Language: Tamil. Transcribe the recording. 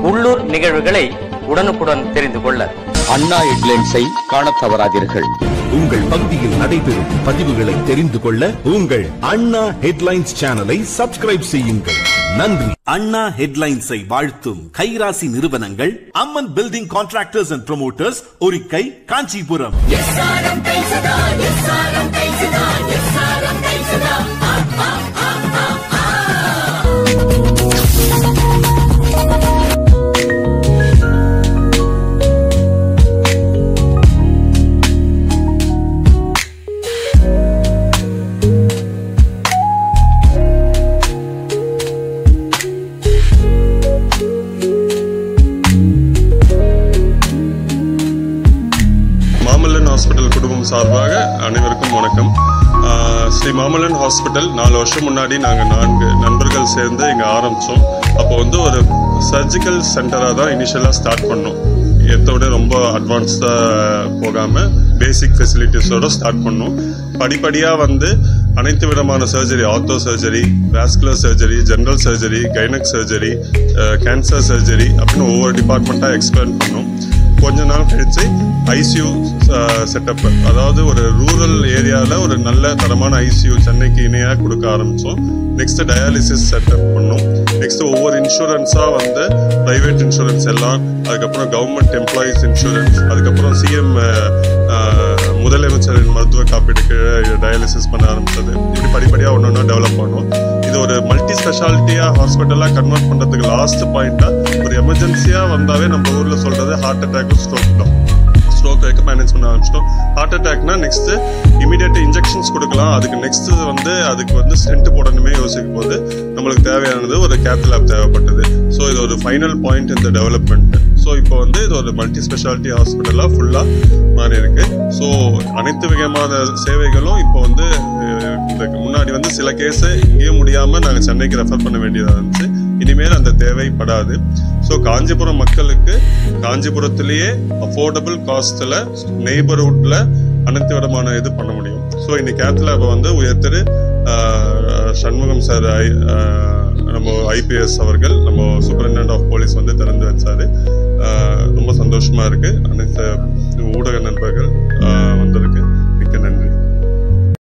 உள்ளூர் நிகழ்வுகளை உடனுக்குடன் தெரிந்து கொள்ள அண்ணா ஹெட்லைன்ஸை காணத் தவறாதீர்கள். உங்கள் பகுதியில் நடைபெறும் பதிவுகளை தெரிந்து கொள்ள உங்கள் அண்ணா ஹெட்லைன்ஸ் சேனலை சப்ஸ்கிரைப் செய்யுங்கள். நன்றி. அண்ணா ஹெட்லைன்ஸை வாழ்த்தும் கைராசி நிறுவனங்கள் Amman building contractors and promoters, Orikkai, Kanchipuram. Mamallan hospital குடும்பம் சார்பாக அனைவருக்கும் வணக்கம். ஸ்ரீ மாமல்லன் ஹாஸ்பிட்டல் 4 வருஷம் முன்னாடி நாங்கள் 4 நண்பர்கள் சேர்ந்து இங்கே ஆரம்பித்தோம். அப்போ ஒரு சர்ஜிக்கல் சென்டராக தான் இனிஷியலாக ஸ்டார்ட் பண்ணோம். எத்தோட ரொம்ப அட்வான்ஸ்டாக போகாமல் பேசிக் ஃபெசிலிட்டிஸோடு ஸ்டார்ட் பண்ணோம். படிப்படியாக அனைத்து விதமான surgery, ortho surgery, vascular surgery, general surgery, gynaec surgery, cancer surgery அப்படின்னு ஒவ்வொரு டிபார்ட்மெண்ட்டாக எக்ஸ்பேண்ட் பண்ணோம். கொஞ்ச நாள் கழிச்சு ஐசியூ செட்டப், அதாவது ஒரு ரூரல் ஏரியாவில் ஒரு நல்ல தரமான ஐசியூ சென்னைக்கு இணையாக கொடுக்க ஆரம்பித்தோம். நெக்ஸ்ட் டயாலிசிஸ் செட்டப் பண்ணோம். நெக்ஸ்ட் ஒவ்வொரு இன்சூரன்ஸாக ப்ரைவேட் இன்சூரன்ஸ் எல்லாம், அதுக்கப்புறம் கவர்மெண்ட் எம்ப்ளாயீஸ் இன்சூரன்ஸ், அதுக்கப்புறம் சிஎம் முதலமைச்சரின் மருத்துவ காப்பீடுக்கு டயாலிசிஸ் பண்ண ஆரம்பித்தது. இப்படி படிப்படியாக ஒன்று ஒன்றா டெவலப் பண்ணோம். இது ஒரு மல்டி ஸ்பெஷாலிட்டியாக ஹாஸ்பிட்டலாக கன்வெர்ட் பண்ணுறதுக்கு லாஸ்ட் பாயிண்ட்டாக ஒரு எமர்ஜென்சியாக வந்தாவே நம்ம ஊரில் சொல்கிறது ஹார்ட் அட்டாக்கும் ஸ்ட்ரோக் தான். ஸ்ட்ரோக் வைக்க மேனேஜ் பண்ண ஆரம்பிச்சிட்டோம். ஹார்ட் அட்டாக்னா நெக்ஸ்ட் இமீடியட் இன்ஜெக்ஷன்ஸ் கொடுக்கலாம். அதுக்கு நெக்ஸ்ட் அதுக்கு ஸ்டென்ட் போடணுமே யோசிக்கும் போது நம்மளுக்கு தேவையானது ஒரு கேத் லேப் தேவைப்பட்டது. ஸோ இது ஒரு ஃபைனல் பாயிண்ட் இந்த டெவலப்மெண்ட். ஸோ இப்போ இது ஒரு மல்டி ஸ்பெஷாலிட்டி ஹாஸ்பிட்டலாக ஃபுல்லாக மாறி இருக்கு. ஸோ அனைத்து விதமான சேவைகளும் இப்போ இதுக்கு முன்னாடி சில கேஸை இங்கேயும் முடியாமல் நாங்கள் சென்னைக்கு ரெஃபர் பண்ண வேண்டியதாக இருந்துச்சு. இனிமேல் அந்த தேவைப்படாது. ஸோ காஞ்சிபுரம் மக்களுக்கு காஞ்சிபுரத்திலேயே அஃபோர்டபுள் காஸ்ட்ல நெய்பர்ஹுட்ல அனைத்து விதமான இது பண்ண முடியும். ஸோ இன்னைக்கு கேத் லேபை உயர்த்திரு சண்முகம் சார், நம்ம ஐபிஎஸ் அவர்கள், நம்ம சூப்பரிண்டென்டென்ட் ஆஃப் போலீஸ் திறந்து வச்சாரு. ரொம்ப சந்தோஷமா இருக்கு. அனைத்து ஊடக நண்பர்கள் வந்திருக்கு.